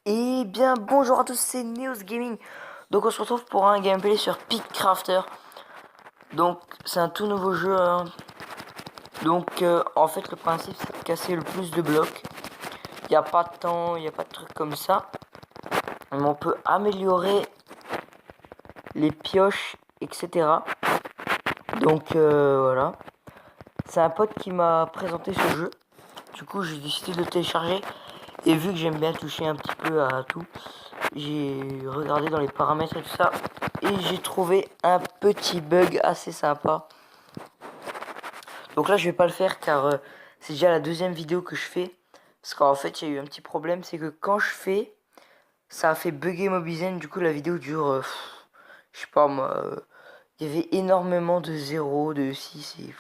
Et bien bonjour à tous, c'est Neos Gaming. Donc on se retrouve pour un gameplay sur Pickrafter. Donc c'est un tout nouveau jeu, hein. Donc en fait le principe c'est de casser le plus de blocs. Il n'y a pas de temps, il n'y a pas de trucs comme ça. Mais on peut améliorer les pioches, etc. Donc voilà. C'est un pote qui m'a présenté ce jeu. Du coup j'ai décidé de le télécharger. Et vu que j'aime bien toucher un petit peu à tout, j'ai regardé dans les paramètres et tout ça. Et j'ai trouvé un petit bug assez sympa. Donc là je vais pas le faire car c'est déjà la deuxième vidéo que je fais. Parce qu'en fait il y a eu un petit problème. C'est que quand je fais, ça a fait bugger Mobizen. Du coup la vidéo dure, je sais pas moi. Il y avait énormément de 0, de 6 et...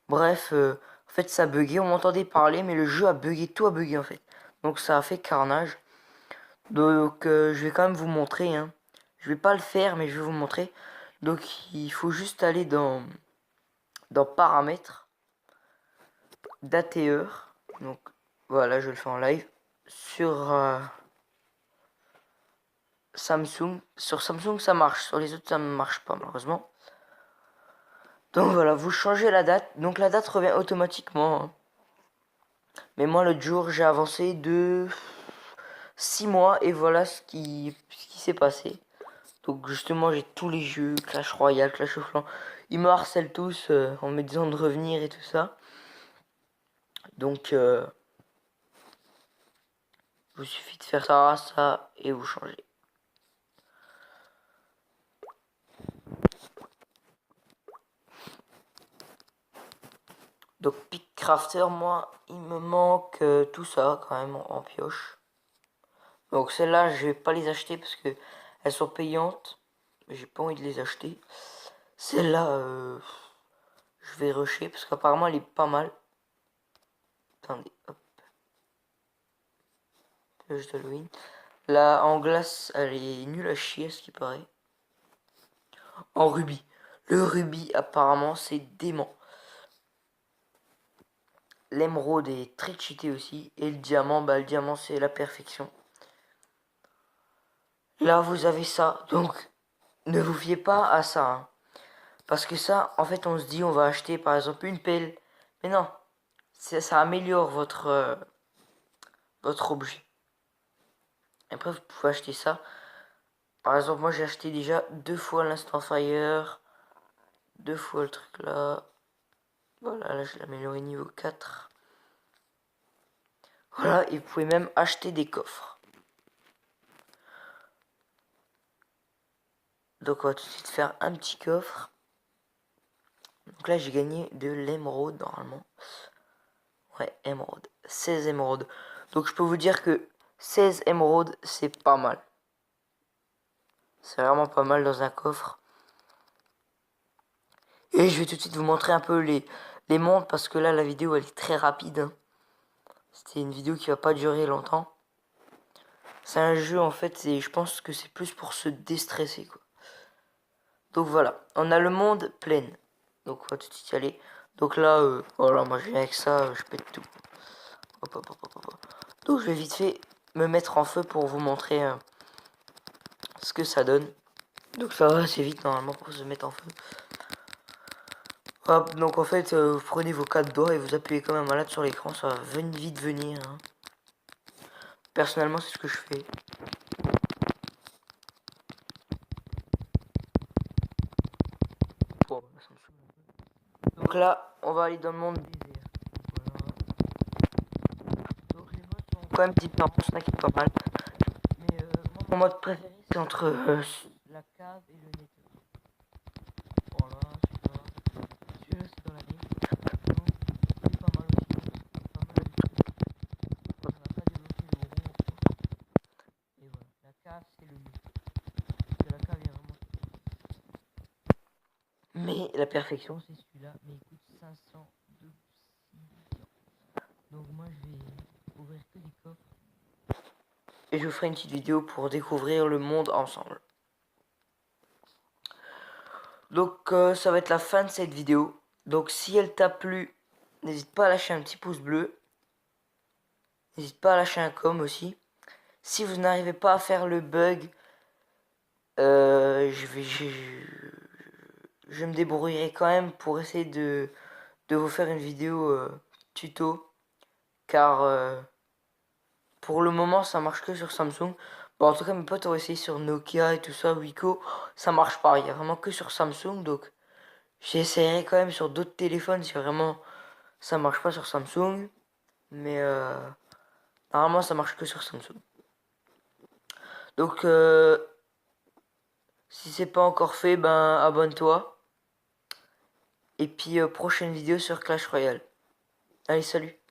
Bref, en fait ça a bugué. On m'entendait parler mais le jeu a bugué. Tout a bugué en fait. Donc ça a fait carnage. Donc je vais quand même vous montrer, hein. Je vais pas le faire mais je vais vous montrer. Donc il faut juste aller dans paramètres, d'ATE. Donc voilà, je le fais en live. Sur Samsung. Sur Samsung ça marche, sur les autres ça ne marche pas malheureusement. Donc voilà, vous changez la date. Donc la date revient automatiquement, hein. Mais moi l'autre jour j'ai avancé de 6 mois et voilà ce qui s'est passé. Donc justement j'ai tous les jeux, Clash Royale, Clash of Clans. Ils me harcèlent tous en me disant de revenir et tout ça. Donc il vous suffit de faire ça et vous changez. Donc Pickcrafter, moi il me manque tout ça quand même en pioche. Donc celles-là je vais pas les acheter parce que elles sont payantes. J'ai pas envie de les acheter. Celle-là je vais rusher parce qu'apparemment elle est pas mal. Attendez, hop, pioche d'Halloween. Là en glace elle est nulle à chier ce qui paraît. En rubis. Le rubis apparemment c'est dément. L'émeraude est très cheaté aussi. Et le diamant, bah le diamant c'est la perfection. Là vous avez ça. Donc ne vous fiez pas à ça, hein. Parce que ça, en fait on se dit on va acheter par exemple une pelle. Mais non. Ça améliore votre objet. Après vous pouvez acheter ça. Par exemple moi j'ai acheté déjà 2 fois l'instant fire. 2 fois le truc là. Voilà, là je l'ai amélioré niveau 4. Voilà, et vous pouvez même acheter des coffres. Donc on va tout de suite faire un petit coffre. Donc là j'ai gagné de l'émeraude normalement. Ouais, émeraude. 16 émeraudes. Donc je peux vous dire que 16 émeraudes c'est pas mal. C'est vraiment pas mal dans un coffre. Et je vais tout de suite vous montrer un peu les mondes parce que là la vidéo elle est très rapide, hein. C'était une vidéo qui va pas durer longtemps. C'est un jeu en fait et je pense que c'est plus pour se déstresser quoi. Donc voilà, on a le monde plein. Donc on va tout de suite y aller. Donc là, voilà, moi je viens avec ça, je pète tout. Hop, hop, hop, hop, hop. Donc je vais vite fait me mettre en feu pour vous montrer ce que ça donne. Donc ça va assez vite normalement pour se mettre en feu. Hop, donc en fait, vous prenez vos 4 doigts et vous appuyez comme un malade sur l'écran, ça va vite venir, hein. Personnellement, c'est ce que je fais. Oh, ça me saoule un peu. Donc là, on va aller dans le monde désert. Voilà. Donc les modes sont quand même différents, ça qui est pas mal. Mais moi, mon mode préféré, c'est entre la cave et le nether. Voilà, celui-là c'est dans la ville. Donc, c'est pas mal aussi. Pas mal de trucs. On n'a pas débloqué le rond encore. Et voilà, la cave c'est le mieux. Parce que la cave est vraiment... Mais la perfection c'est celui-là. Mais il coûte 500 de silver. Donc moi je vais ouvrir que des coffres. Et je vous ferai une petite vidéo pour découvrir le monde ensemble. Donc ça va être la fin de cette vidéo. Donc si elle t'a plu, n'hésite pas à lâcher un petit pouce bleu. N'hésite pas à lâcher un com aussi. Si vous n'arrivez pas à faire le bug, je me débrouillerai quand même pour essayer de vous faire une vidéo tuto. Car pour le moment, ça marche que sur Samsung. Bon, en tout cas, mes potes ont essayé sur Nokia et tout ça, Wiko. Ça marche pas. Il y a vraiment que sur Samsung. Donc, j'essaierai quand même sur d'autres téléphones si vraiment ça marche pas sur Samsung. Mais normalement, ça marche que sur Samsung. Donc, si c'est pas encore fait, ben abonne-toi. Et puis, prochaine vidéo sur Clash Royale. Allez, salut!